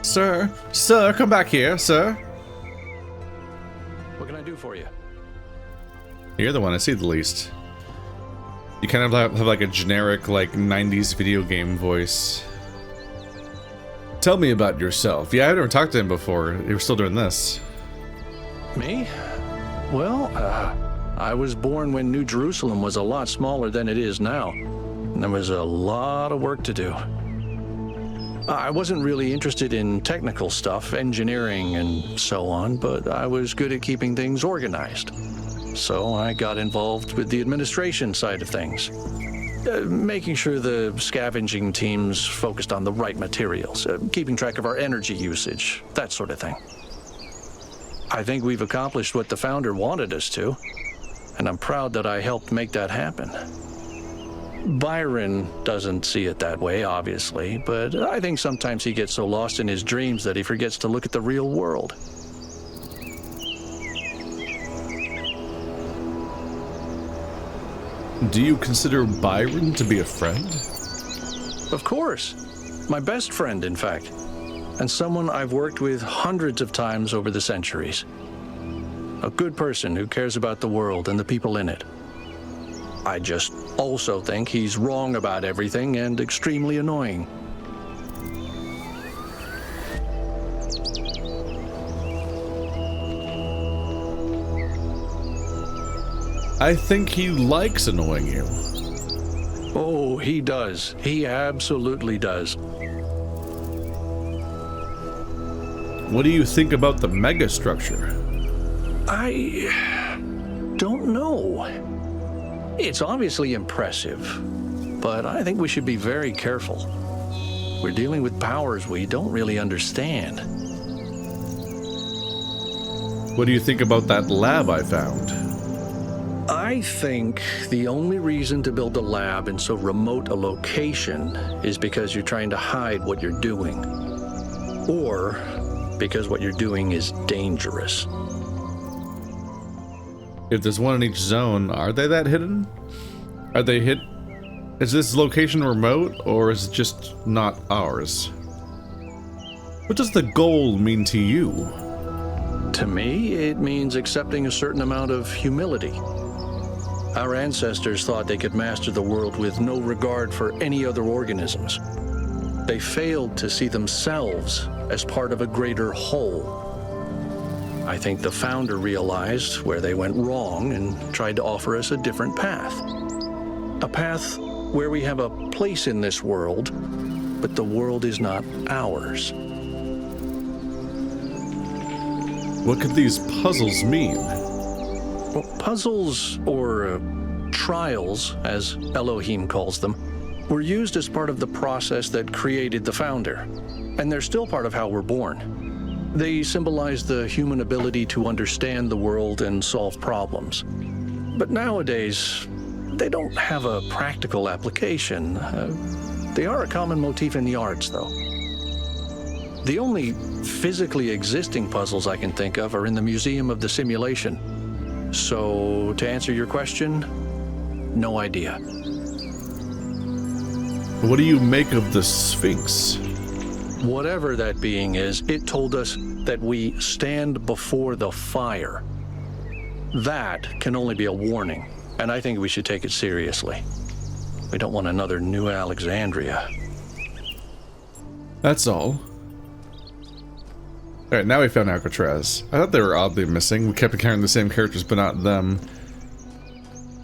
Sir? Sir, come back here, sir. What can I do for you? You're the one I see the least. You kind of have like a generic, like, 90s video game voice. Tell me about yourself. Yeah, I've never talked to him before. You were still doing this. Me? Well, I was born when New Jerusalem was a lot smaller than it is now. And there was a lot of work to do. I wasn't really interested in technical stuff, engineering and so on, but I was good at keeping things organized. So I got involved with the administration side of things, making sure the scavenging teams focused on the right materials, keeping track of our energy usage, that sort of thing. I think we've accomplished what the founder wanted us to, and I'm proud that I helped make that happen. Byron doesn't see it that way, obviously, but I think sometimes he gets so lost in his dreams that he forgets to look at the real world. Do you consider Byron to be a friend? Of course. My best friend, in fact. And someone I've worked with hundreds of times over the centuries. A good person who cares about the world and the people in it. I just also think he's wrong about everything and extremely annoying. I think he likes annoying you. Oh, he does. He absolutely does. What do you think about the megastructure? I don't know. It's obviously impressive, but I think we should be very careful. We're dealing with powers we don't really understand. What do you think about that lab I found? I think the only reason to build a lab in so remote a location is because you're trying to hide what you're doing. Or because what you're doing is dangerous. If there's one in each zone, are they that hidden? Are they hid? Is this location remote, or is it just not ours? What does the goal mean to you? To me, it means accepting a certain amount of humility. Our ancestors thought they could master the world with no regard for any other organisms. They failed to see themselves as part of a greater whole. I think the founder realized where they went wrong and tried to offer us a different path. A path where we have a place in this world, but the world is not ours. What could these puzzles mean? Well, puzzles, or trials, as Elohim calls them, were used as part of the process that created the founder, and they're still part of how we're born. They symbolize the human ability to understand the world and solve problems. But nowadays, they don't have a practical application. They are a common motif in the arts, though. The only physically existing puzzles I can think of are in the Museum of the Simulation. So, to answer your question, no idea. What do you make of the Sphinx? Whatever that being is, it told us that we stand before the fire. That can only be a warning, and I think we should take it seriously. We don't want another new Alexandria. That's all. Alright, now we found Alcatraz. I thought they were oddly missing. We kept encountering the same characters, but not them.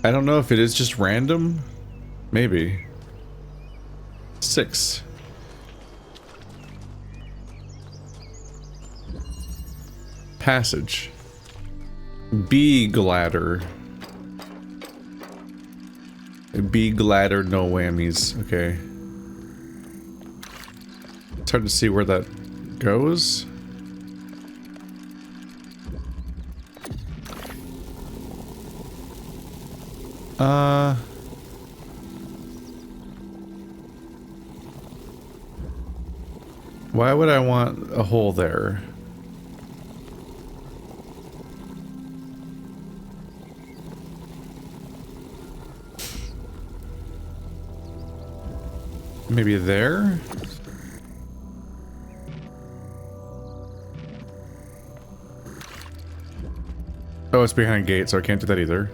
I don't know if it is just random. Maybe. 6. Passage. Be gladder. Be gladder, no whammies. Okay. It's hard to see where that goes. Why would I want a hole there? Maybe there? Oh, it's behind a gate, so I can't do that either.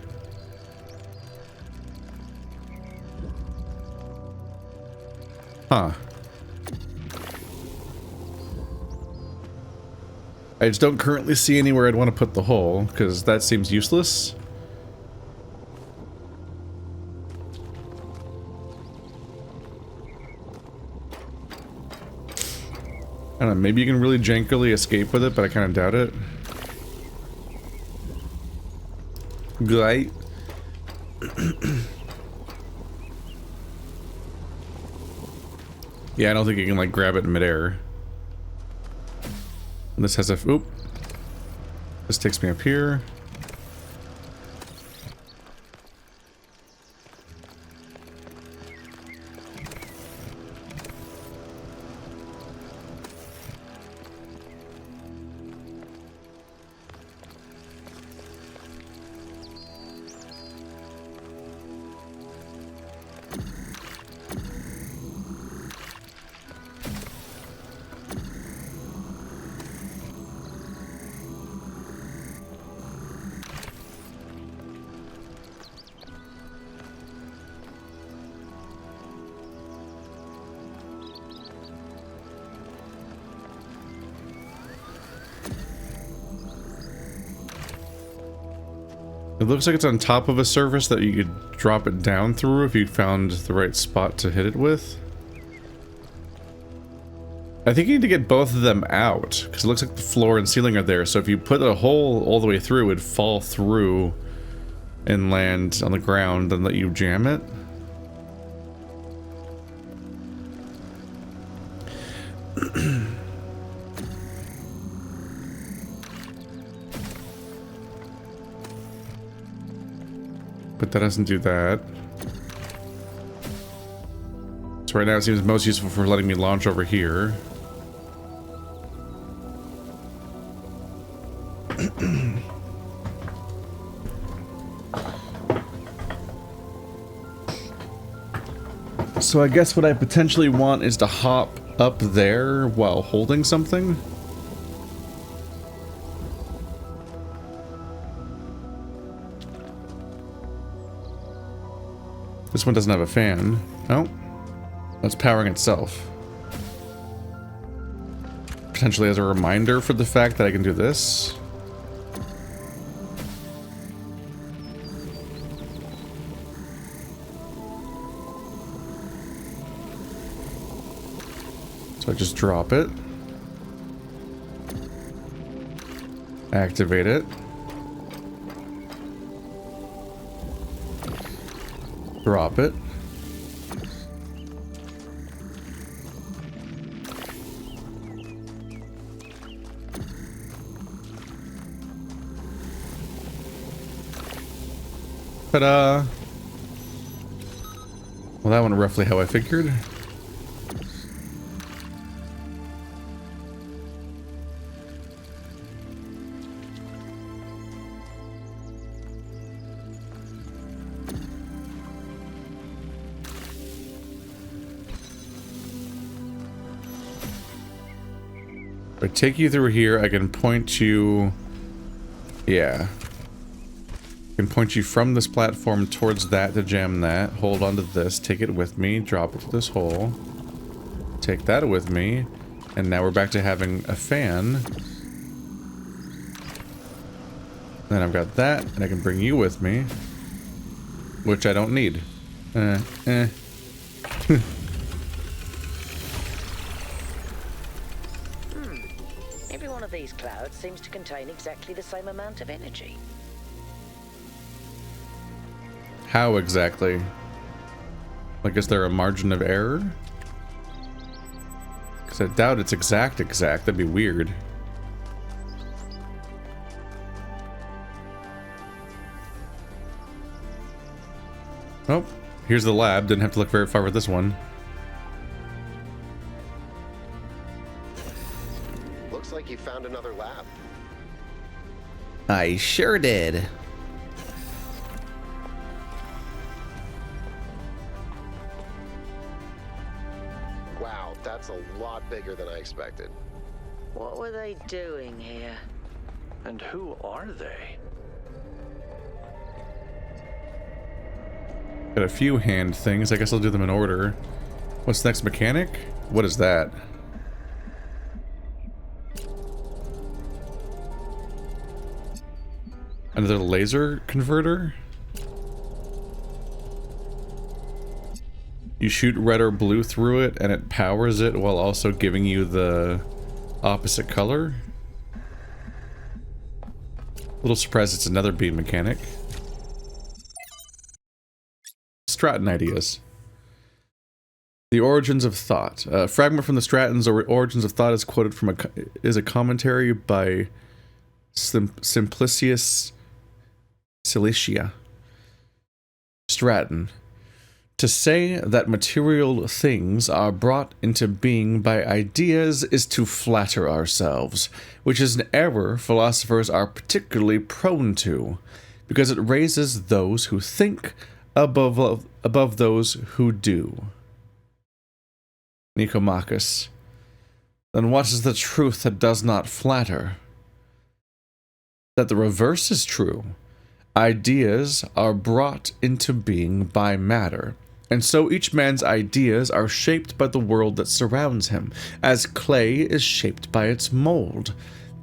Huh. I just don't currently see anywhere I'd want to put the hole, because that seems useless. I don't know, maybe you can really jankily escape with it, but I kind of doubt it. Great. Yeah, I don't think you can, like, grab it in midair. And this has a... Oop. This takes me up here. It looks like it's on top of a surface that you could drop it down through if you found the right spot to hit it with. I think you need to get both of them out, because it looks like the floor and ceiling are there, so if you put a hole all the way through, it would fall through and land on the ground and let you jam it. But that doesn't do that. So right now it seems most useful for letting me launch over here. So I guess what I potentially want is to hop up there while holding something. This one doesn't have a fan. Oh, that's powering itself. Potentially as a reminder for the fact that I can do this. So I just drop it. Activate it. Drop it. Ta-da! Well, that went roughly how I figured. If I take you through here, I can point you... Yeah. I can point you from this platform towards that to jam that. Hold onto this, take it with me, drop it to this hole. Take that with me. And now we're back to having a fan. Then I've got that, and I can bring you with me. Which I don't need. Every one of these clouds seems to contain exactly the same amount of energy. How exactly? Like, is there a margin of error? Because I doubt it's exact. That'd be weird. Oh, here's the lab. Didn't have to look very far with this one. Looks like you found another lab. I sure did. Wow, that's a lot bigger than I expected. What were they doing here? And who are they? Got a few hand things. I guess I'll do them in order. What's the next mechanic? What is that? Another laser converter? You shoot red or blue through it and it powers it while also giving you the opposite color? Little surprised it's another beam mechanic. Stratton ideas. The origins of thought. A fragment from the Stratton's origins of thought is quoted from a commentary by Simplicius Cilicia. Stratton. To say that material things are brought into being by ideas is to flatter ourselves, which is an error philosophers are particularly prone to, because it raises those who think above those who do. Nicomachus. Then what is the truth that does not flatter? That the reverse is true. Ideas are brought into being by matter, and so each man's ideas are shaped by the world that surrounds him, as clay is shaped by its mold.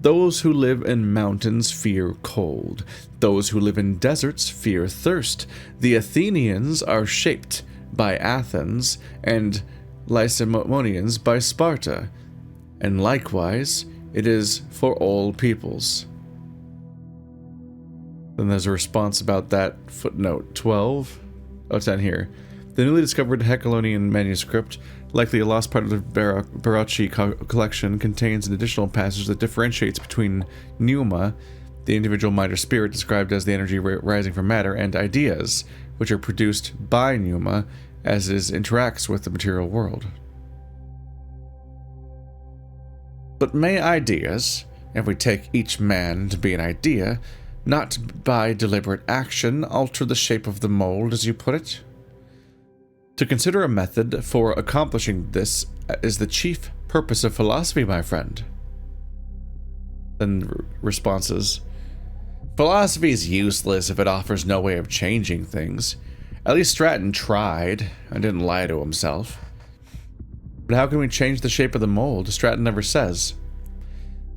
Those who live in mountains fear cold. Those who live in deserts fear thirst. The Athenians are shaped by Athens, and Lacedaemonians by Sparta. And likewise, it is for all peoples. Then there's a response about that, footnote 12. Oh, it's down here. The newly discovered Hecalonian manuscript, likely a lost part of the Barocci collection, contains an additional passage that differentiates between pneuma, the individual mind or spirit described as the energy rising from matter, and ideas, which are produced by pneuma as it interacts with the material world. But may ideas, if we take each man to be an idea, not by deliberate action, alter the shape of the mold, as you put it? To consider a method for accomplishing this is the chief purpose of philosophy, my friend. Then responses. Philosophy is useless if it offers no way of changing things. At least Stratton tried and didn't lie to himself. But how can we change the shape of the mold? Stratton never says.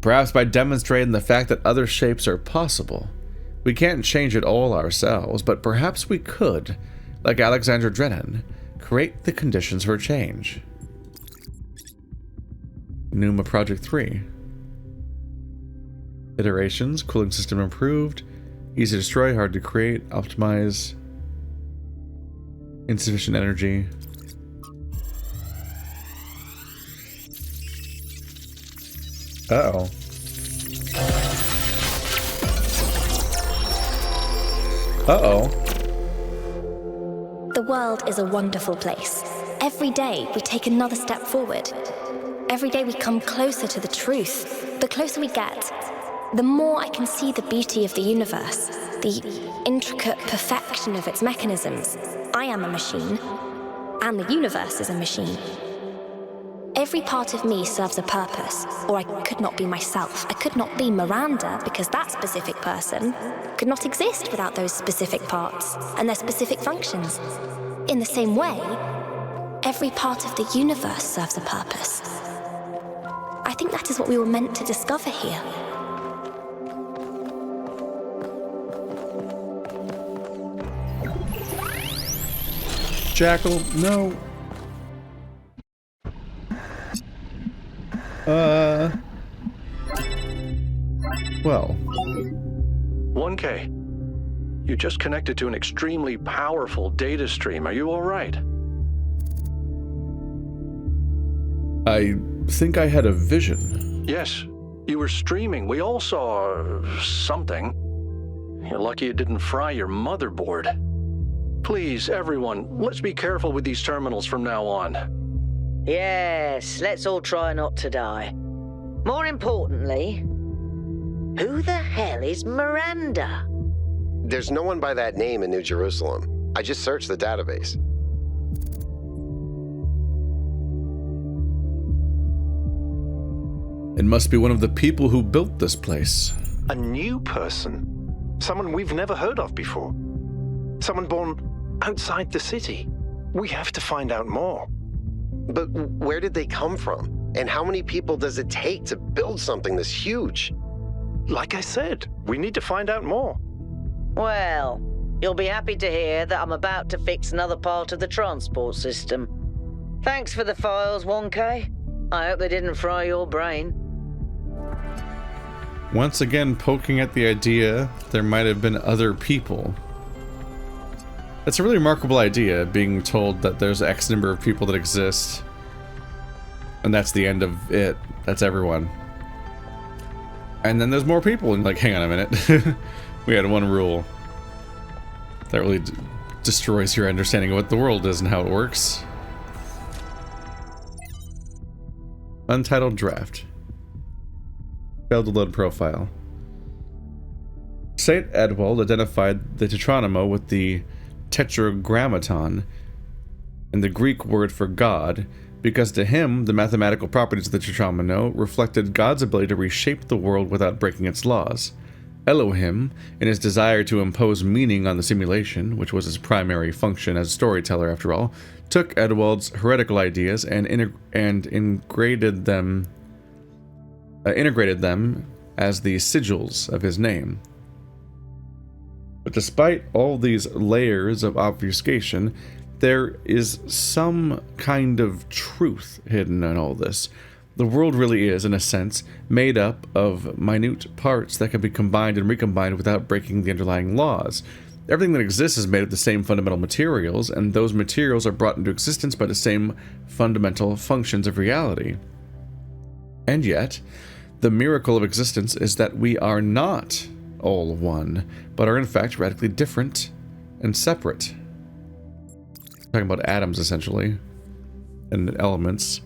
Perhaps by demonstrating the fact that other shapes are possible. We can't change it all ourselves, but perhaps we could, like Alexandria Drennan, create the conditions for change. Pneuma Project 3. Iterations, cooling system improved, easy to destroy, hard to create, optimize, insufficient energy. Uh-oh. Uh-oh. The world is a wonderful place. Every day we take another step forward. Every day we come closer to the truth. The closer we get, the more I can see the beauty of the universe, the intricate perfection of its mechanisms. I am a machine, and the universe is a machine. Every part of me serves a purpose, or I could not be myself. I could not be Miranda, because that specific person could not exist without those specific parts and their specific functions. In the same way, every part of the universe serves a purpose. I think that is what we were meant to discover here. Jackal, no. Well. 1K. You just connected to an extremely powerful data stream. Are you all right? I think I had a vision. Yes, you were streaming. We all saw something. You're lucky it didn't fry your motherboard. Please, everyone, let's be careful with these terminals from now on. Yes, let's all try not to die. More importantly, who the hell is Miranda? There's no one by that name in New Jerusalem. I just searched the database. It must be one of the people who built this place. A new person? Someone we've never heard of before? Someone born outside the city. We have to find out more. But where did they come from? And how many people does it take to build something this huge? Like I said, we need to find out more. Well, you'll be happy to hear that I'm about to fix another part of the transport system. Thanks for the files, 1K. I hope they didn't fry your brain. Once again, poking at the idea there might have been other people. It's a really remarkable idea, being told that there's X number of people that exist. And that's the end of it. That's everyone. And then there's more people, and like, hang on a minute. We had one rule. That really destroys your understanding of what the world is and how it works. Untitled draft. Failed to load profile. St. Edwald identified the tetronymo with the tetragrammaton and the Greek word for God, because to him, the mathematical properties of the tetronymo reflected God's ability to reshape the world without breaking its laws. Elohim, in his desire to impose meaning on the simulation, which was his primary function as a storyteller after all, took Edwald's heretical ideas and integrated them as the sigils of his name. But despite all these layers of obfuscation, there is some kind of truth hidden in all this. The world really is, in a sense, made up of minute parts that can be combined and recombined without breaking the underlying laws. Everything that exists is made of the same fundamental materials, and those materials are brought into existence by the same fundamental functions of reality. And yet, the miracle of existence is that we are not all one, but are in fact radically different and separate. Talking about atoms, essentially, and elements.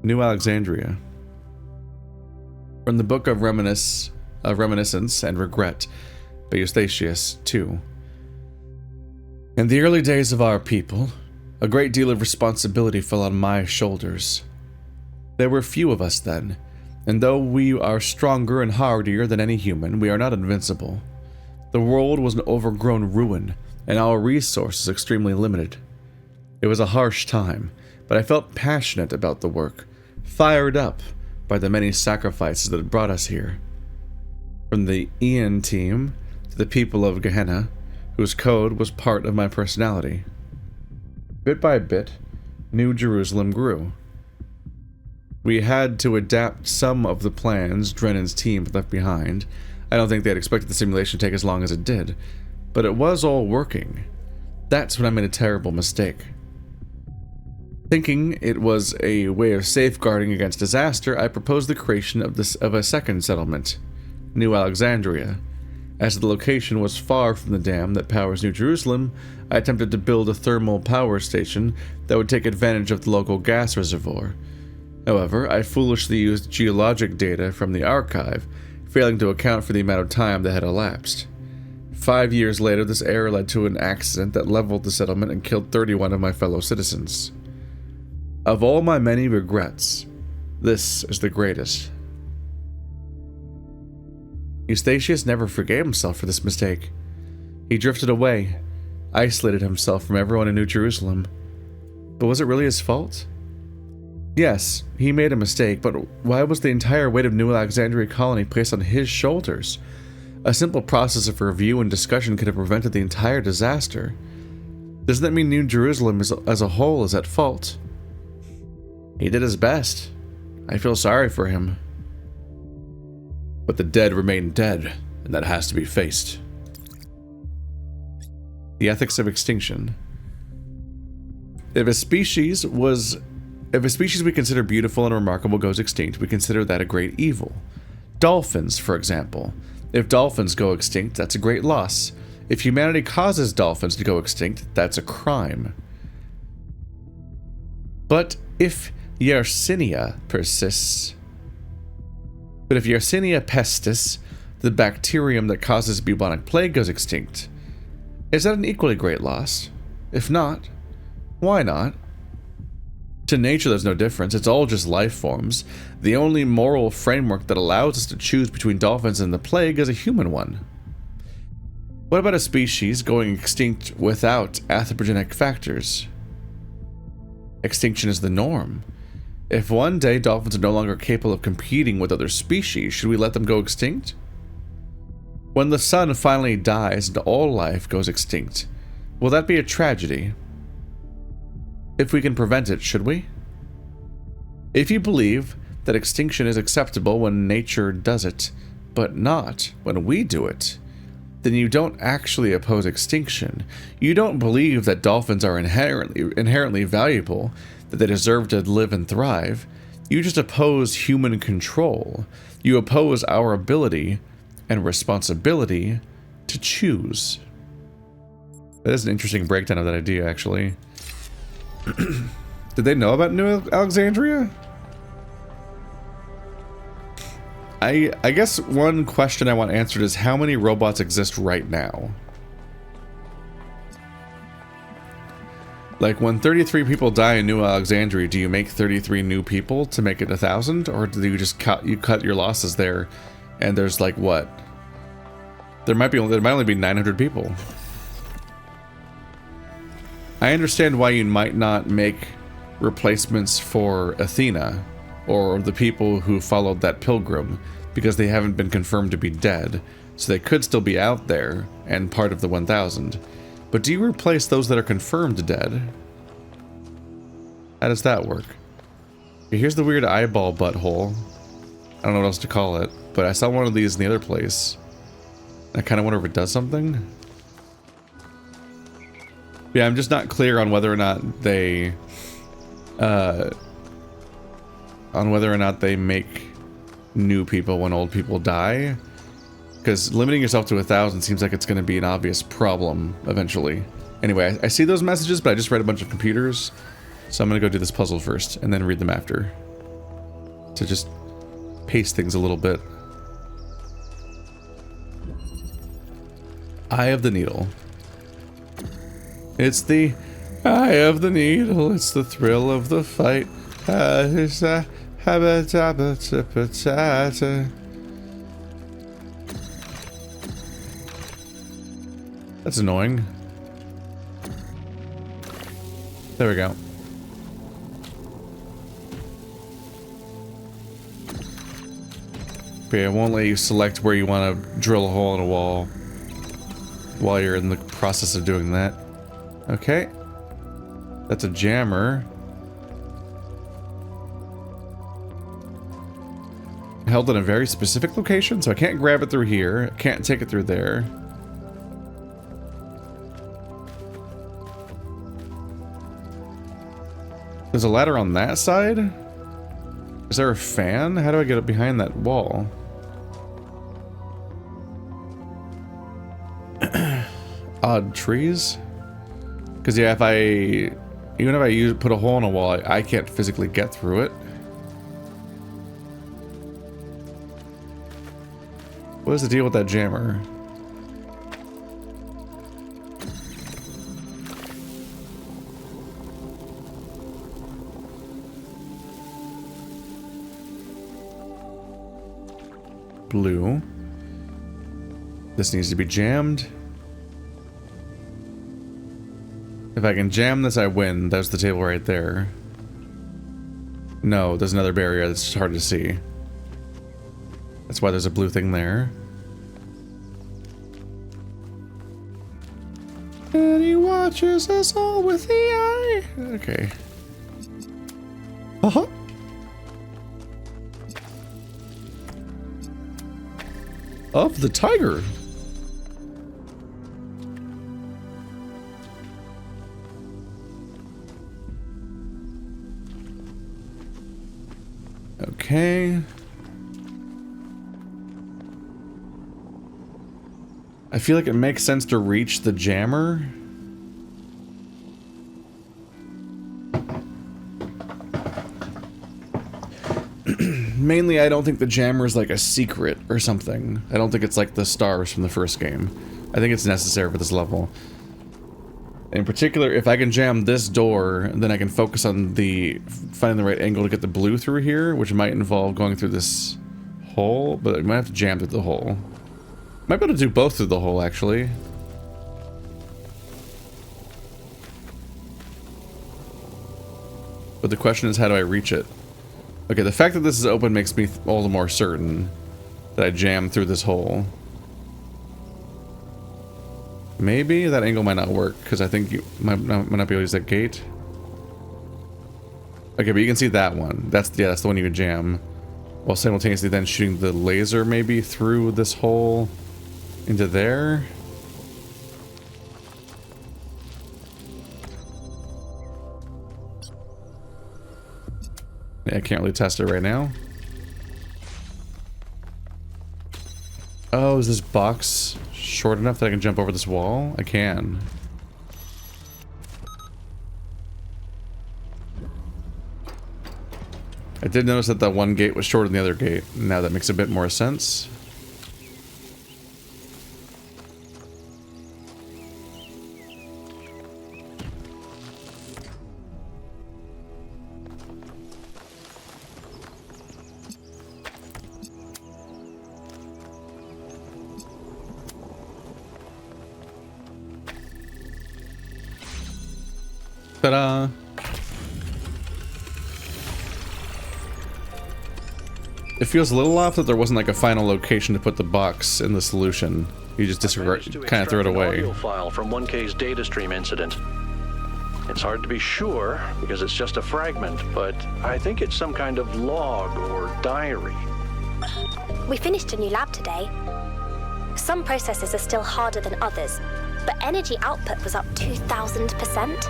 New Alexandria. From the Book of Reminiscence and Regret by Eustathius II. In the early days of our people, a great deal of responsibility fell on my shoulders. There were few of us then, and though we are stronger and hardier than any human, we are not invincible. The world was an overgrown ruin, and our resources extremely limited. It was a harsh time, but I felt passionate about the work, fired up by the many sacrifices that had brought us here. From the Ian team to the people of Gehenna, whose code was part of my personality. Bit by bit, New Jerusalem grew. We had to adapt some of the plans Drennan's team left behind. I don't think they had expected the simulation to take as long as it did, but it was all working. That's when I made a terrible mistake. Thinking it was a way of safeguarding against disaster, I proposed the creation of a second settlement, New Alexandria. As the location was far from the dam that powers New Jerusalem, I attempted to build a thermal power station that would take advantage of the local gas reservoir. However, I foolishly used geologic data from the archive, failing to account for the amount of time that had elapsed. 5 years later, this error led to an accident that leveled the settlement and killed 31 of my fellow citizens. Of all my many regrets, this is the greatest. Eustathius never forgave himself for this mistake. He drifted away, isolated himself from everyone in New Jerusalem. But was it really his fault? Yes, he made a mistake, but why was the entire weight of New Alexandria colony placed on his shoulders? A simple process of review and discussion could have prevented the entire disaster. Doesn't that mean New Jerusalem as a whole is at fault? He did his best. I feel sorry for him. But the dead remain dead, and that has to be faced. The ethics of extinction. If a species we consider beautiful and remarkable goes extinct, we consider that a great evil. Dolphins, for example. If dolphins go extinct, that's a great loss. If humanity causes dolphins to go extinct, that's a crime. But if Yersinia pestis, the bacterium that causes bubonic plague, goes extinct, is that an equally great loss? If not, why not? To nature, there's no difference. It's all just life forms. The only moral framework that allows us to choose between dolphins and the plague is a human one. What about a species going extinct without anthropogenic factors? Extinction is the norm. If one day dolphins are no longer capable of competing with other species, should we let them go extinct? When the sun finally dies and all life goes extinct, will that be a tragedy? If we can prevent it, should we? If you believe that extinction is acceptable when nature does it, but not when we do it, then you don't actually oppose extinction. You don't believe that dolphins are inherently valuable, that they deserve to live and thrive. You just oppose human control. You oppose our ability and responsibility to choose. That is an interesting breakdown of that idea, actually. Did they know about New Alexandria? I guess one question I want answered is how many robots exist right now? Like, when 33 people die in New Alexandria, do you make 33 new people to make it 1,000? Or do you just cut your losses there, and there's like, what? There might only be 900 people. I understand why you might not make replacements for Athena, or the people who followed that pilgrim, because they haven't been confirmed to be dead, so they could still be out there and part of the 1,000. But do you replace those that are confirmed dead? How does that work? Here's the weird eyeball butthole. I don't know what else to call it, but I saw one of these in the other place. I kind of wonder if it does something. Yeah, I'm just not clear on whether or not they make new people when old people die, because limiting yourself to 1,000 seems like it's going to be an obvious problem eventually. Anyway, I see those messages, but I just read a bunch of computers, so I'm going to go do this puzzle first and then read them after to just pace things a little bit. Eye of the Needle. It's the eye of the needle, it's the thrill of the fight. That's annoying. There we go. Okay, I won't let you select where you want to drill a hole in a wall while you're in the process of doing that. Okay. That's a jammer. Held in a very specific location, so I can't grab it through here. I can't take it through there. There's a ladder on that side? Is there a fan? How do I get up behind that wall? Odd trees? Because yeah, even if I put a hole in a wall, I can't physically get through it. What is the deal with that jammer? Blue. This needs to be jammed. If I can jam this, I win. There's the table right there. No, there's another barrier that's hard to see. That's why there's a blue thing there. And he watches us all with the eye. Okay. Uh-huh. Of the tiger. Okay. I feel like it makes sense to reach the jammer. Mainly, I don't think the jammer is like a secret or something. I don't think it's like the stars from the first game. I think it's necessary for this level. In particular, if I can jam this door, then I can focus on finding the right angle to get the blue through here, which might involve going through this hole, but I might have to jam through the hole. Might be able to do both through the hole, actually. But the question is, how do I reach it? Okay, the fact that this is open makes me all the more certain that I jam through this hole. Maybe that angle might not work, because I think you might not be able to use that gate. Okay, but you can see that one. That's the one you would jam. While simultaneously then shooting the laser maybe through this hole into there. Yeah, I can't really test it right now. Oh, is this box short enough that I can jump over this wall? I can. I did notice that that one gate was shorter than the other gate. Now that makes a bit more sense. Ta-da! It feels a little off that there wasn't like a final location to put the box in the solution. You just disregard, kind of throw it away. Audio file from 1K's data stream incident. It's hard to be sure because it's just a fragment, but I think it's some kind of log or diary. We finished a new lab today. Some processes are still harder than others, but energy output was up 2,000%.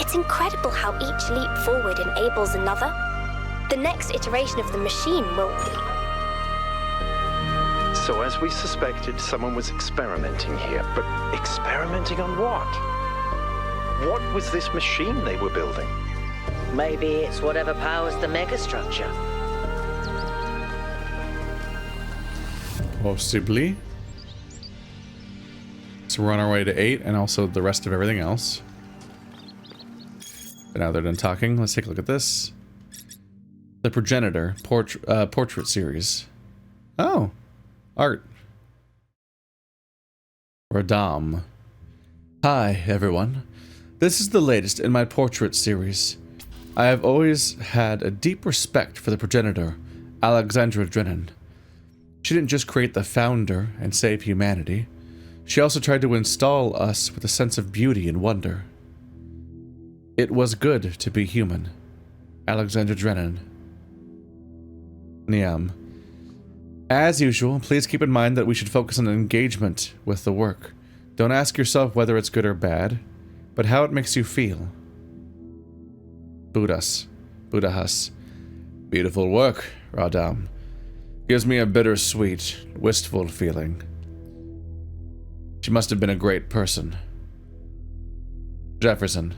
It's incredible how each leap forward enables another. The next iteration of the machine will be... So as we suspected, someone was experimenting here. But experimenting on what? What was this machine they were building? Maybe it's whatever powers the megastructure. Possibly. So we're on our way to 8 and also the rest of everything else. But now they're done talking. Let's take a look at this. The Progenitor portrait series. Oh, art. Radam. Hi, everyone. This is the latest in my portrait series. I have always had a deep respect for the Progenitor, Alexandria. She didn't just create the founder and save humanity. She also tried to install us with a sense of beauty and wonder. It was good to be human. Alexandria Drennan. Niam. As usual, please keep in mind that we should focus on engagement with the work. Don't ask yourself whether it's good or bad, but how it makes you feel. Budahas. Beautiful work, Radam. Gives me a bittersweet, wistful feeling. She must have been a great person. Jefferson.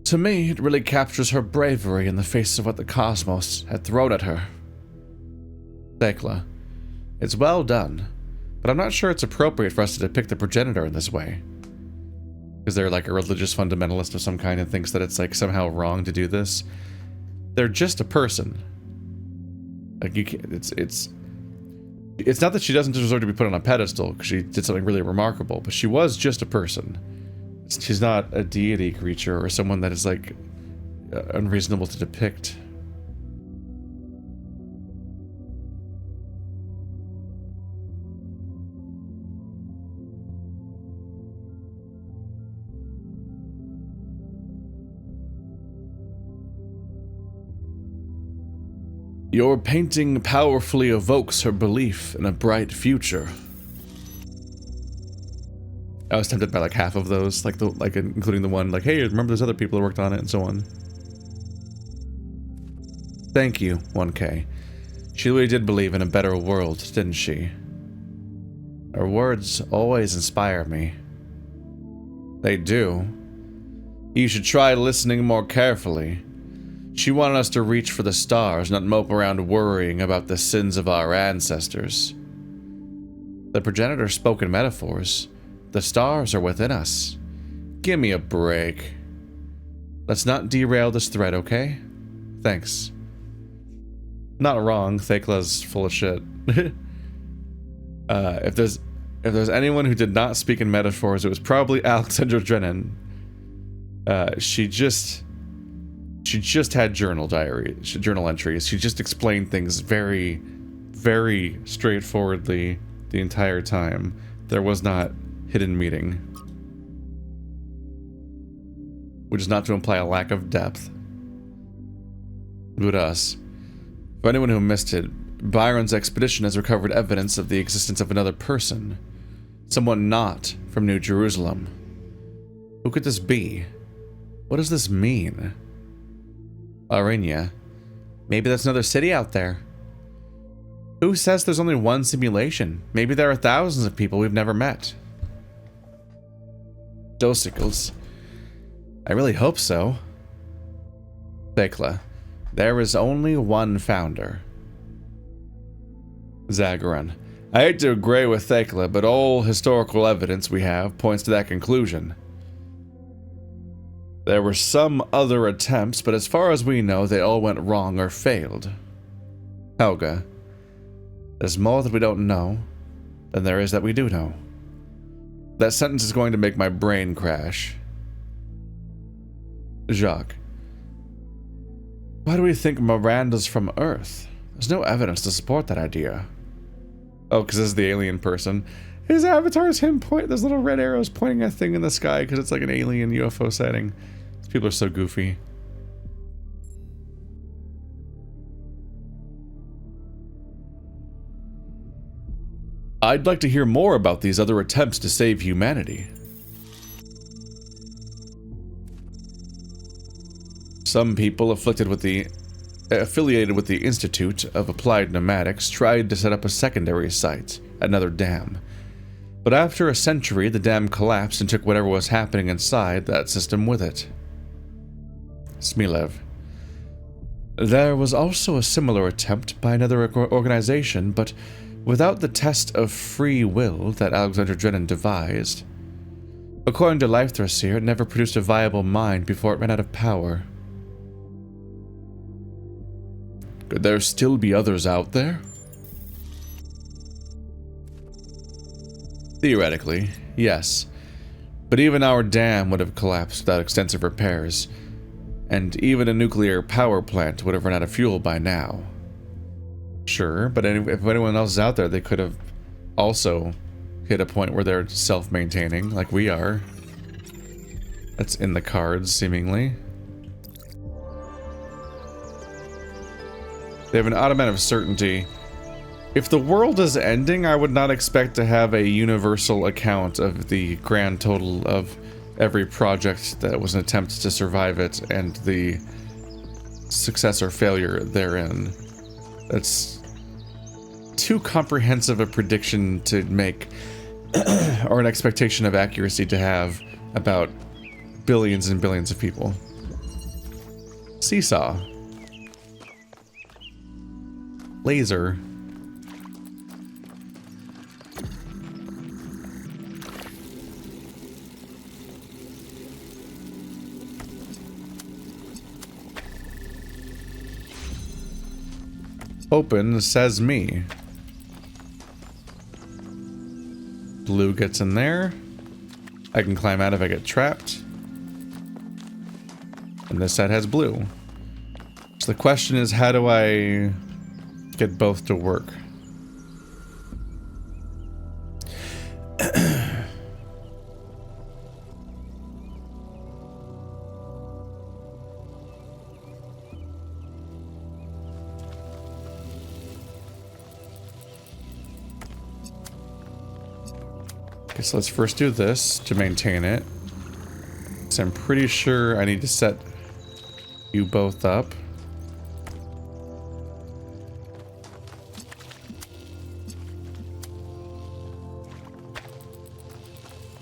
To me, it really captures her bravery in the face of what the cosmos had thrown at her. Thekla. It's well done, but I'm not sure it's appropriate for us to depict the Progenitor in this way. Is there like a religious fundamentalist of some kind and thinks that it's like somehow wrong to do this? They're just a person. Like you can't, it's not that she doesn't deserve to be put on a pedestal because she did something really remarkable, but she was just a person. She's not a deity creature or someone that is like unreasonable to depict. Your painting powerfully evokes her belief in a bright future. I was tempted by like half of those, like including the one like, hey, remember there's other people who worked on it and so on. Thank you, 1K. She really did believe in a better world, didn't she? Her words always inspire me. They do. You should try listening more carefully. She wanted us to reach for the stars, not mope around worrying about the sins of our ancestors. The Progenitor spoke in metaphors. The stars are within us. Give me a break. Let's not derail this thread, okay? Thanks. Not wrong, Thekla's full of shit. If there's anyone who did not speak in metaphors, it was probably Alexandria Drennan. She She just had journal entries. She just explained things very, very straightforwardly the entire time. There was not hidden meaning. Which is not to imply a lack of depth. But us. For anyone who missed it, Byron's expedition has recovered evidence of the existence of another person. Someone not from New Jerusalem. Who could this be? What does this mean? Arenia. Maybe there's another city out there. Who says there's only one simulation? Maybe there are thousands of people we've never met. Dosicles. I really hope so. Thecla. There is only one founder. Zagaran. I hate to agree with Thecla, but all historical evidence we have points to that conclusion. There were some other attempts, but as far as we know, they all went wrong or failed. Helga. There's more that we don't know than there is that we do know. That sentence is going to make my brain crash. Jacques. Why do we think Miranda's from Earth? There's no evidence to support that idea. Oh, because this is the alien person. His avatar is him there's little red arrows pointing at a thing in the sky because it's like an alien UFO sighting. These people are so goofy. I'd like to hear more about these other attempts to save humanity. Some people affiliated with the Institute of Applied Pneumatics tried to set up a secondary site, another dam. But after a century, the dam collapsed and took whatever was happening inside that system with it. Smilev. There was also a similar attempt by another organization, but without the test of free will that Alexandria Drennan devised. According to Life-Thrasir, it never produced a viable mind before it ran out of power. Could there still be others out there? Theoretically, yes. But even our dam would have collapsed without extensive repairs, and even a nuclear power plant would have run out of fuel by now. Sure, but if anyone else is out there, they could have also hit a point where they're self-maintaining, like we are. That's in the cards, seemingly. They have an odd amount of certainty. If the world is ending, I would not expect to have a universal account of the grand total of every project that was an attempt to survive it and the success or failure therein. That's too comprehensive a prediction to make, or an expectation of accuracy to have about billions and billions of people. Seesaw. Laser. Open, says me. Blue gets in there. I can climb out if I get trapped. And this side has blue. So the question is, how do I get both to work? Okay, so let's first do this to maintain it. So I'm pretty sure I need to set you both up.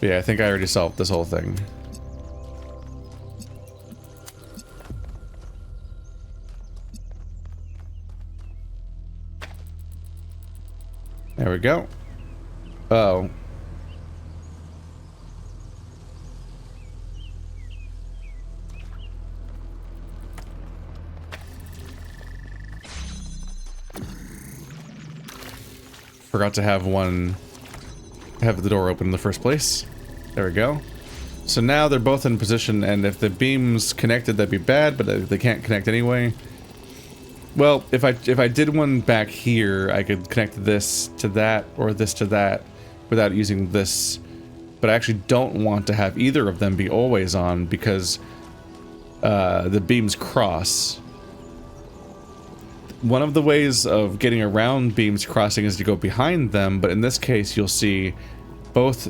But yeah, I think I already solved this whole thing. There we go. Oh. Forgot to have the door open in the first place. There we go. So now they're both in position, and if the beams connected, that'd be bad, but they can't connect anyway. Well, if I did one back here, I could connect this to that or this to that without using this. But I actually don't want to have either of them be always on because the beams cross. One of the ways of getting around beams crossing is to go behind them, but in this case you'll see both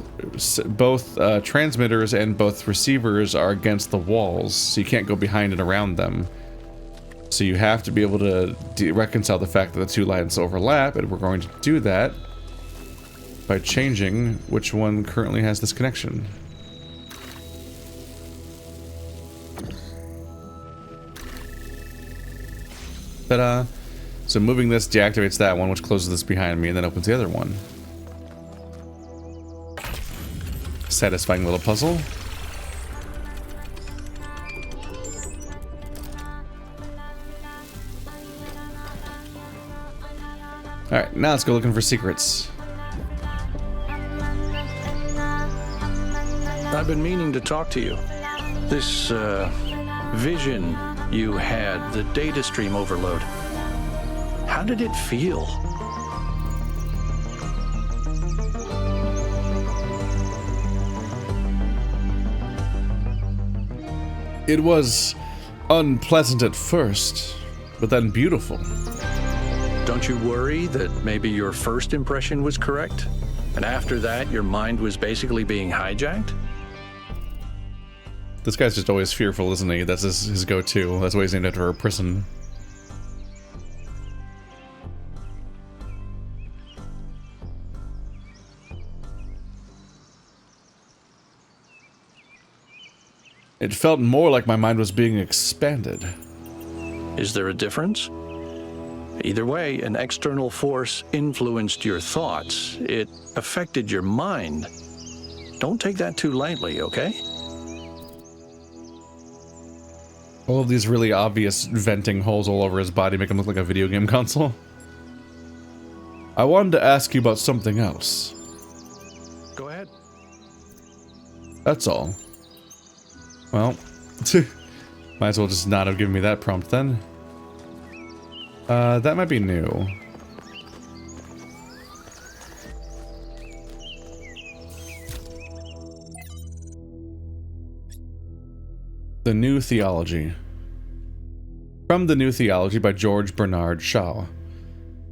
transmitters and both receivers are against the walls, so you can't go behind and around them. So you have to be able to reconcile the fact that the two lines overlap, and we're going to do that by changing which one currently has this connection. Ta-da! So moving this deactivates that one, which closes this behind me, and then opens the other one. Satisfying little puzzle. Alright, now let's go looking for secrets. I've been meaning to talk to you. This vision you had, the data stream overload. How did it feel? It was unpleasant at first, but then beautiful. Don't you worry that maybe your first impression was correct? And after that, your mind was basically being hijacked? This guy's just always fearful, isn't he? That's his go-to. That's why he's named after a prison. It felt more like my mind was being expanded. Is there a difference? Either way, an external force influenced your thoughts. It affected your mind. Don't take that too lightly, okay? All of these really obvious venting holes all over his body make him look like a video game console. I wanted to ask you about something else. Go ahead. That's all. Well, might as well just not have given me that prompt then. That might be new. The New Theology. From The New Theology by George Bernard Shaw.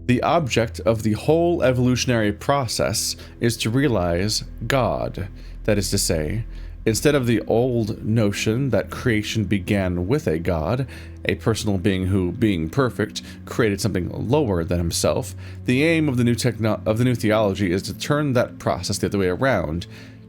The object of the whole evolutionary process is to realize God, that is to say, instead of the old notion that creation began with a God, a personal being who, being perfect, created something lower than himself, the aim of the new theology is to turn that process the other way around,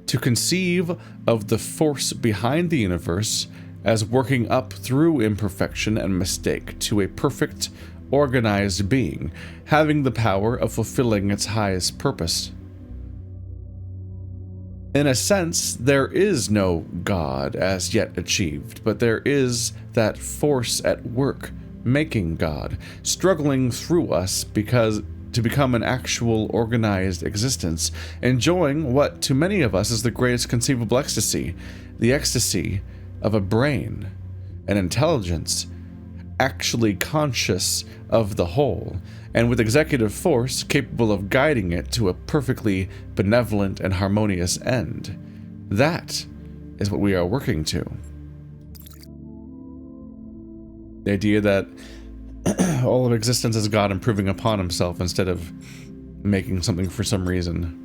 to conceive of the force behind the universe as working up through imperfection and mistake to a perfect, organized being, having the power of fulfilling its highest purpose. In a sense, there is no God as yet achieved, but there is that force at work, making God, struggling through us to become an actual organized existence, enjoying what to many of us is the greatest conceivable ecstasy, the ecstasy of a brain, an intelligence, actually conscious of the whole, and with executive force capable of guiding it to a perfectly benevolent and harmonious end. That is what we are working to. The idea that all of existence is God improving upon himself instead of making something for some reason.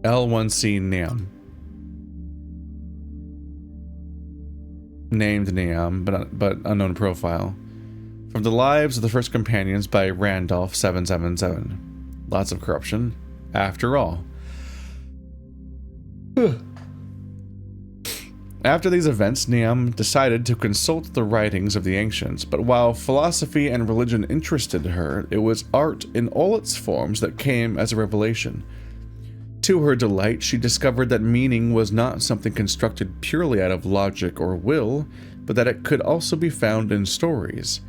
L1C Neam. Named Neam, but unknown profile. From the Lives of the First Companions by Randolph 777. Lots of corruption, after all. After these events, Neam decided to consult the writings of the ancients, but while philosophy and religion interested her, it was art in all its forms that came as a revelation. To her delight, she discovered that meaning was not something constructed purely out of logic or will, but that it could also be found in stories.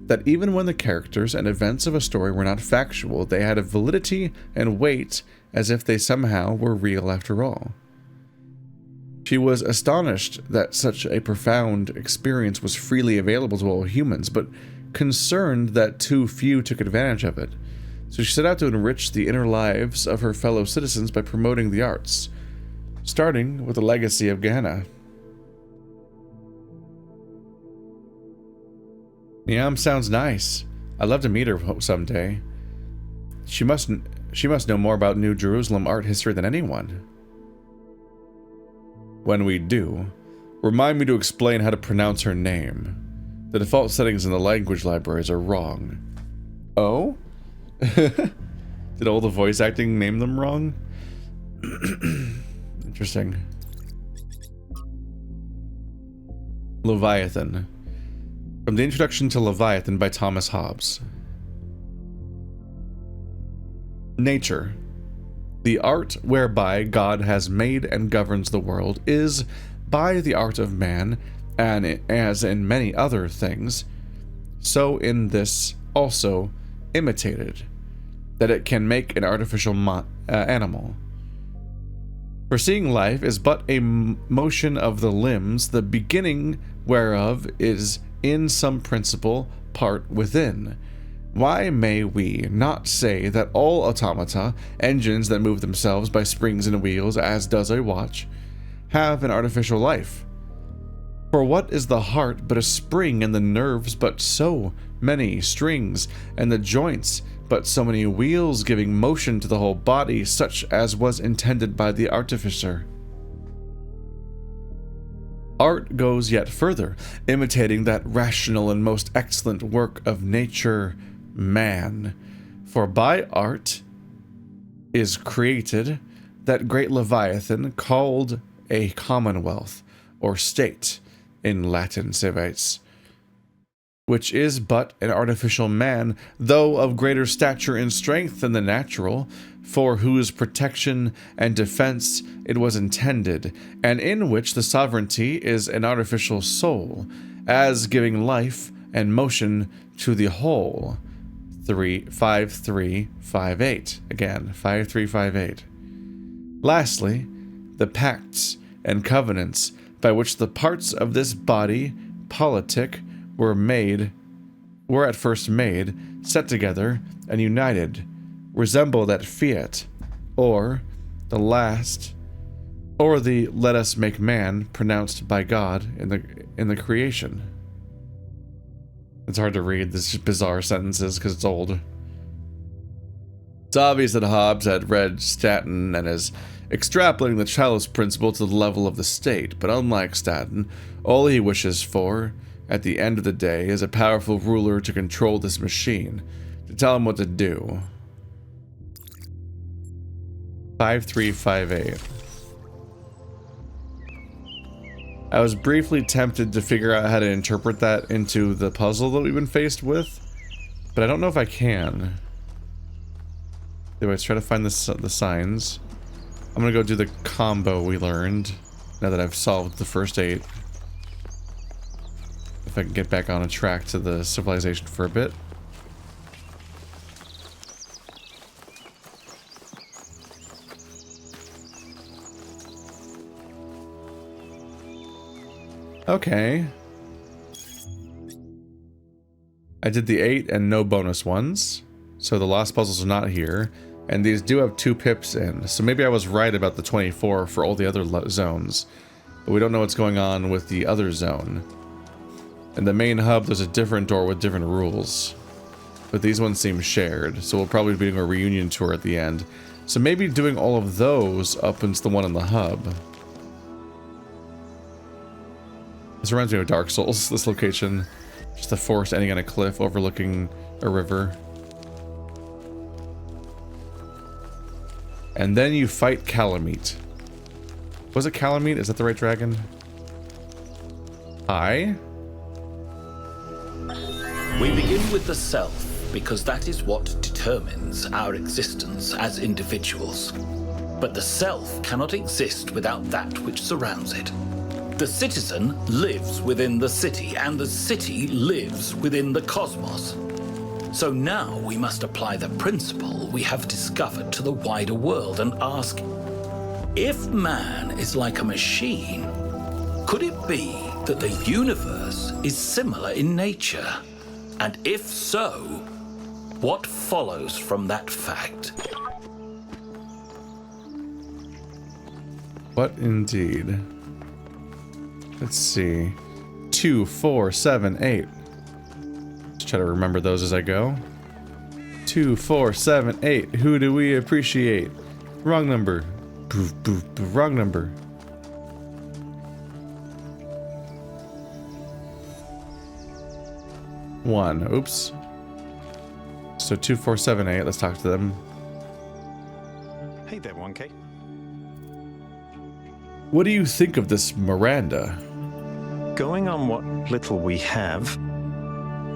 that even when the characters and events of a story were not factual, they had a validity and weight as if they somehow were real after all. She was astonished that such a profound experience was freely available to all humans, but concerned that too few took advantage of it. So she set out to enrich the inner lives of her fellow citizens by promoting the arts, starting with the legacy of Gehenna. Niam sounds nice. I'd love to meet her someday. She must know more about New Jerusalem art history than anyone. When we do, remind me to explain how to pronounce her name. The default settings in the language libraries are wrong. Oh? Did all the voice acting name them wrong? Interesting. Leviathan. From the Introduction to Leviathan by Thomas Hobbes. Nature. The art whereby God has made and governs the world is, by the art of man, and as in many other things, so in this also imitated, that it can make an artificial animal. For seeing life is but a motion of the limbs, the beginning whereof is in some principle part within. Why may we not say that all automata, engines that move themselves by springs and wheels, as does a watch, have an artificial life? For what is the heart but a spring, and the nerves but so many strings, and the joints but so many wheels giving motion to the whole body, such as was intended by the artificer? Art goes yet further, imitating that rational and most excellent work of nature, man. For by art is created that great Leviathan called a commonwealth, or state, in Latin civites, which is but an artificial man, though of greater stature and strength than the natural, for whose protection and defense it was intended, and in which the sovereignty is an artificial soul, as giving life and motion to the whole. 5358. Again, 5358. Lastly, the pacts and covenants by which the parts of this body politic were at first made, set together, and united, resemble that fiat, or the let us make man pronounced by God in the creation. It's hard to read these bizarre sentences because it's old. It's obvious that Hobbes had read Stanton and is extrapolating the Talos Principle to the level of the state, but unlike Stanton, all he wishes for, at the end of the day, is a powerful ruler to control this machine, to tell him what to do. 5358. I was briefly tempted to figure out how to interpret that into the puzzle that we've been faced with, but I don't know if I can. Anyway, let's try to find the signs. I'm gonna go do the combo we learned, now that I've solved the first 8. If I can get back on a track to the civilization for a bit. Okay. I did the 8 and no bonus ones, so the lost puzzles are not here, and these do have 2 pips in, so maybe I was right about the 24 for all the other zones, but we don't know what's going on with the other zone. In the main hub, there's a different door with different rules, but these ones seem shared, so we'll probably be doing a reunion tour at the end, so maybe doing all of those up into the one in the hub. This reminds me of Dark Souls, this location. Just a forest ending on a cliff overlooking a river. And then you fight Calamite. Was it Calamite? Is that the right dragon? Hi? We begin with the self, because that is what determines our existence as individuals. But the self cannot exist without that which surrounds it. The citizen lives within the city, and the city lives within the cosmos. So now we must apply the principle we have discovered to the wider world and ask, if man is like a machine, could it be that the universe is similar in nature? And if so, what follows from that fact? What indeed? Let's see. 2, 4, 7, 8. Just try to remember those as I go. 2, 4, 7, 8. Who do we appreciate? Wrong number. Boof, boof, boof. Wrong number. One. Oops. So 2, 4, 7, 8. Let's talk to them. Hey there, 1K. What do you think of this Miranda? Going on what little we have,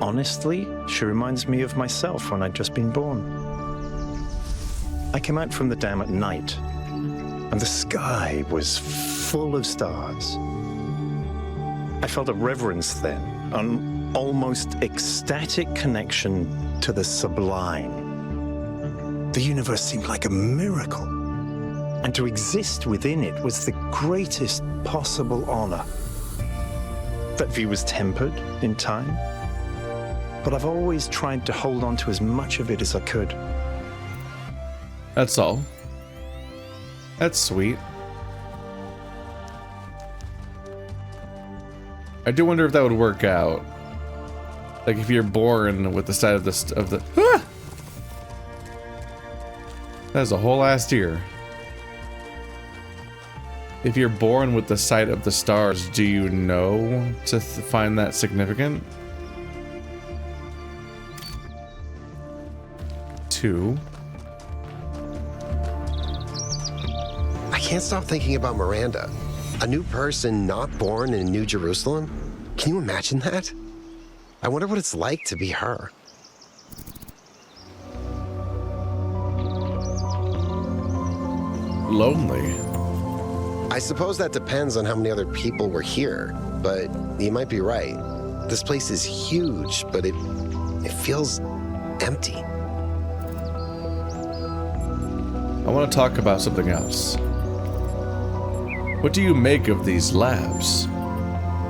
honestly, she reminds me of myself when I'd just been born. I came out from the dam at night, and the sky was full of stars. I felt a reverence then, an almost ecstatic connection to the sublime. The universe seemed like a miracle, and to exist within it was the greatest possible honor. That view was tempered in time, but I've always tried to hold on to as much of it as I could. That's all. That's sweet. I do wonder if that would work out. Like if you're born with the side of the ah! That's a whole ass deer. If you're born with the sight of the stars, do you know to find that significant? 2. I can't stop thinking about Miranda. A new person not born in New Jerusalem? Can you imagine that? I wonder what it's like to be her. Lonely. I suppose that depends on how many other people were here, but you might be right. This place is huge, but it feels empty. I want to talk about something else. What do you make of these labs?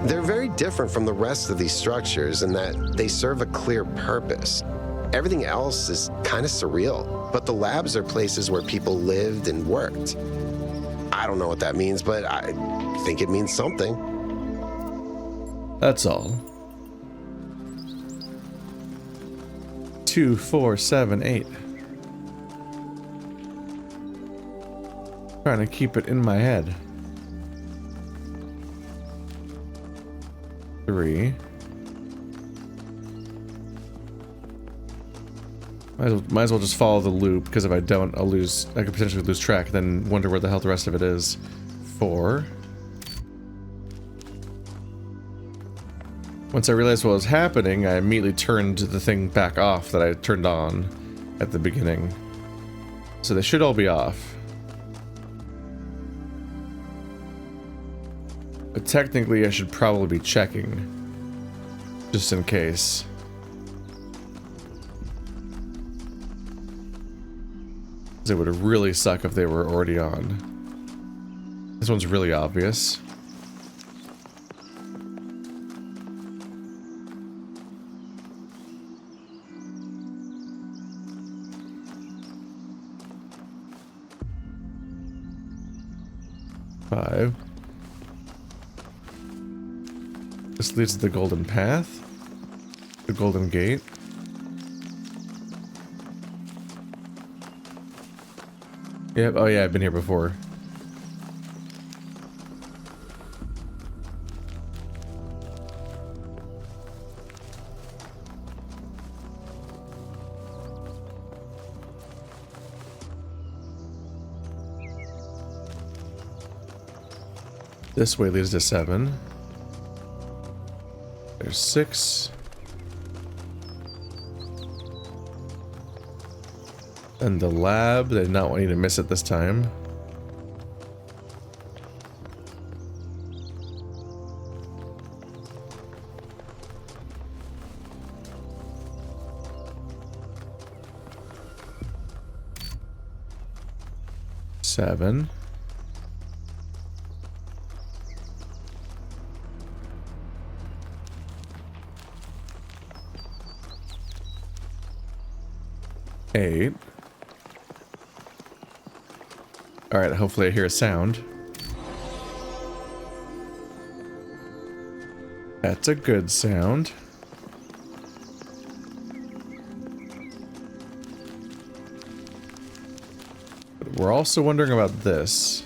They're very different from the rest of these structures in that they serve a clear purpose. Everything else is kind of surreal, but the labs are places where people lived and worked. I don't know what that means, but I think it means something. That's all. 2, 4, 7, 8. Trying to keep it in my head. 3. Might as well just follow the loop, because if I don't, I could potentially lose track, then wonder where the hell the rest of it is. 4. Once I realized what was happening, I immediately turned the thing back off that I turned on at the beginning. So they should all be off. But technically, I should probably be checking, just in case. It would really suck if they were already on. This one's really obvious. Five. This leads to the golden path. The golden gate. Yep, oh yeah, I've been here before. This way leads to 7. There's 6. And the lab, they did not want you to miss it this time. 7. Eight. Alright, hopefully I hear a sound. That's a good sound. But we're also wondering about this.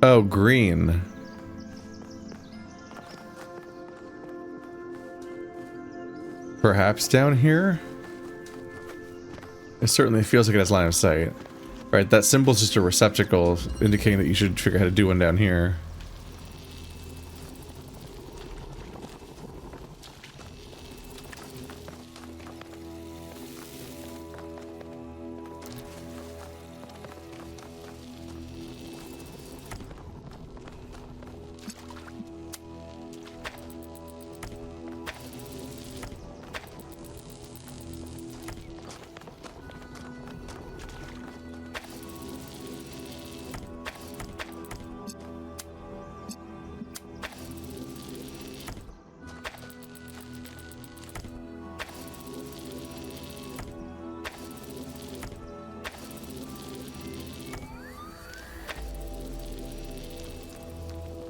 Oh, green. Perhaps down here? It certainly feels like it has line of sight. Right, that symbol's just a receptacle indicating that you should figure out how to do one down here.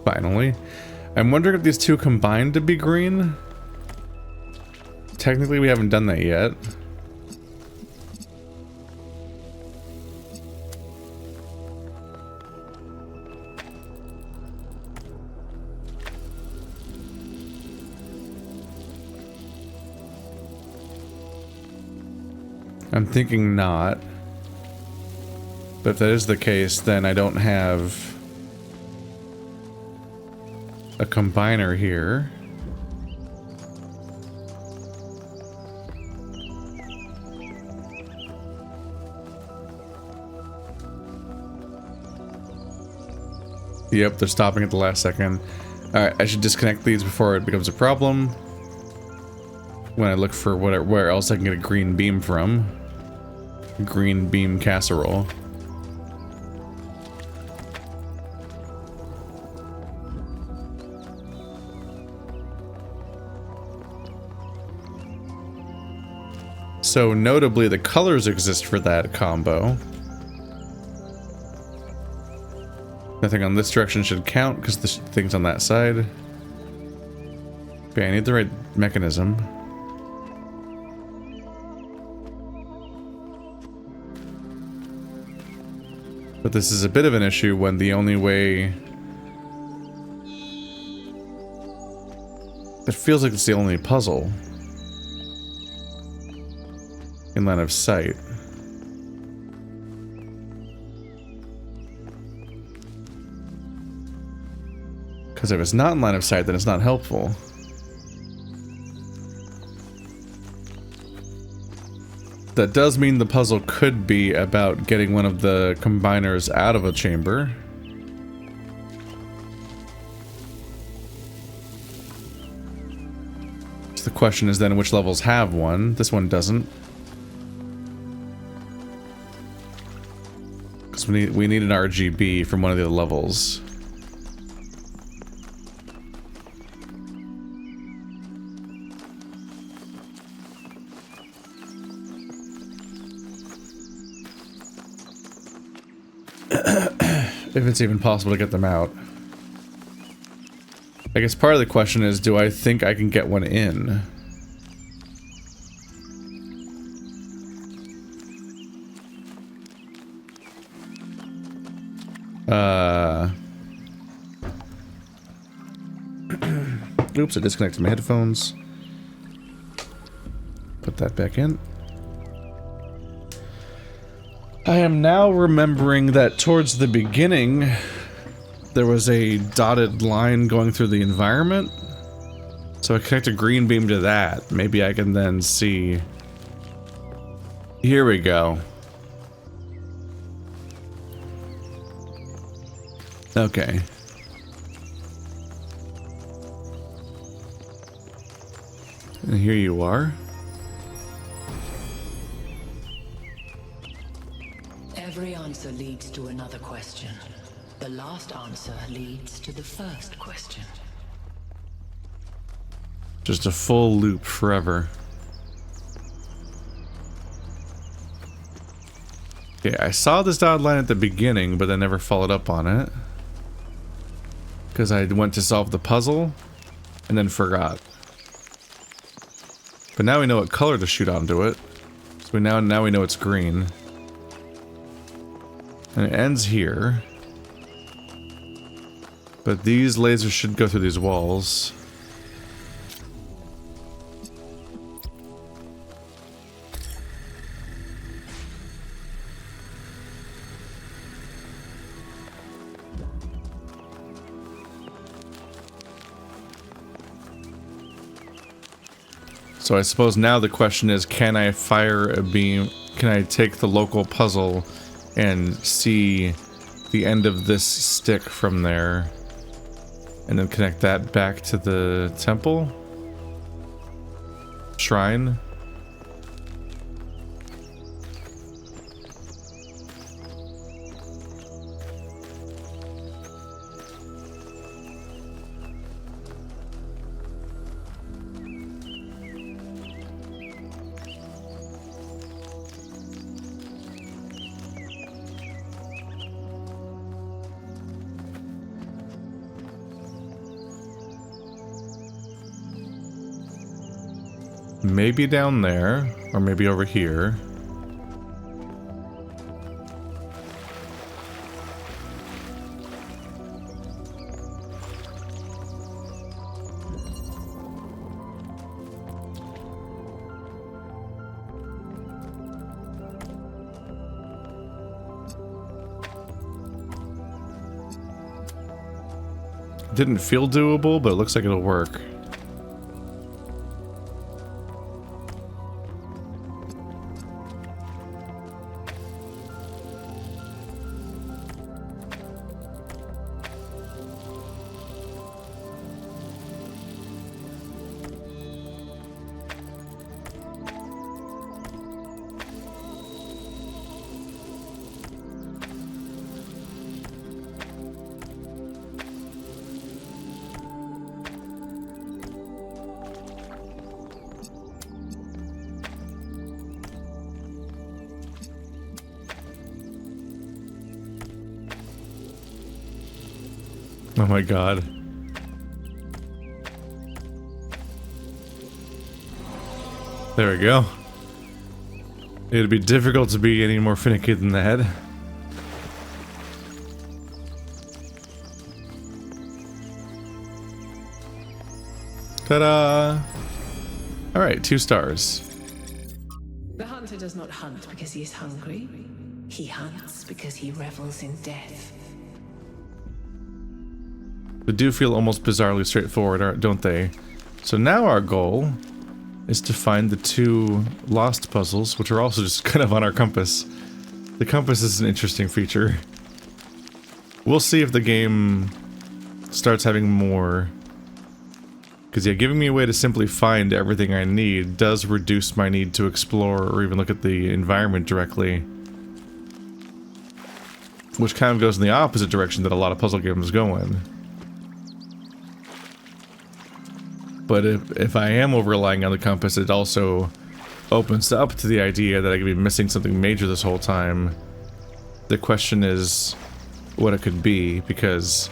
Finally. I'm wondering if these two combine to be green? Technically, we haven't done that yet. I'm thinking not. But if that is the case, then I don't have a combiner here. Yep, they're stopping at the last second. Alright, I should disconnect these before it becomes a problem. When I look for where else I can get a green beam from. Green beam casserole. So notably, the colors exist for that combo. Nothing on this direction should count because the thing's on that side. Okay, I need the right mechanism. But this is a bit of an issue when the only way... It feels like it's the only puzzle in line of sight. Because if it's not in line of sight, then it's not helpful. That does mean the puzzle could be about getting one of the combiners out of a chamber. So the question is then which levels have one. This one doesn't. Because we need an RGB from one of the other levels. If it's even possible to get them out. I guess part of the question is, do I think I can get one in? Oops, I disconnected my headphones. Put that back in. I am now remembering that towards the beginning, there was a dotted line going through the environment. So I connect a green beam to that. Maybe I can then see... Here we go. Okay. And here you are. Every answer leads to another question. The last answer leads to the first question. Just a full loop forever. Okay, I saw this dotted line at the beginning, but I never followed up on it. Because I went to solve the puzzle, and then forgot. But now we know what color to shoot onto it. So now we know it's green. And it ends here. But these lasers should go through these walls. So I suppose now the question is, can I fire a beam? Can I take the local puzzle and see the end of this stick from there? And then connect that back to the temple? Shrine? Maybe down there, or maybe over here. Didn't feel doable, but it looks like it'll work. Oh my god. There we go. It'd be difficult to be any more finicky than that. Ta-da! Alright, 2 stars. The hunter does not hunt because he is hungry. He hunts because he revels in death. They do feel almost bizarrely straightforward, don't they? So now our goal is to find the 2 lost puzzles, which are also just kind of on our compass. The compass is an interesting feature. We'll see if the game starts having more. Because yeah, giving me a way to simply find everything I need does reduce my need to explore or even look at the environment directly. Which kind of goes in the opposite direction that a lot of puzzle games go in. But if I am over-relying on the compass, it also opens up to the idea that I could be missing something major this whole time. The question is what it could be, because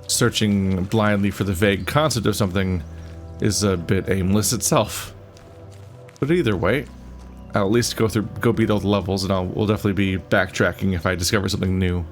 searching blindly for the vague concept of something is a bit aimless itself. But either way, I'll at least go beat all the levels, and we'll definitely be backtracking if I discover something new.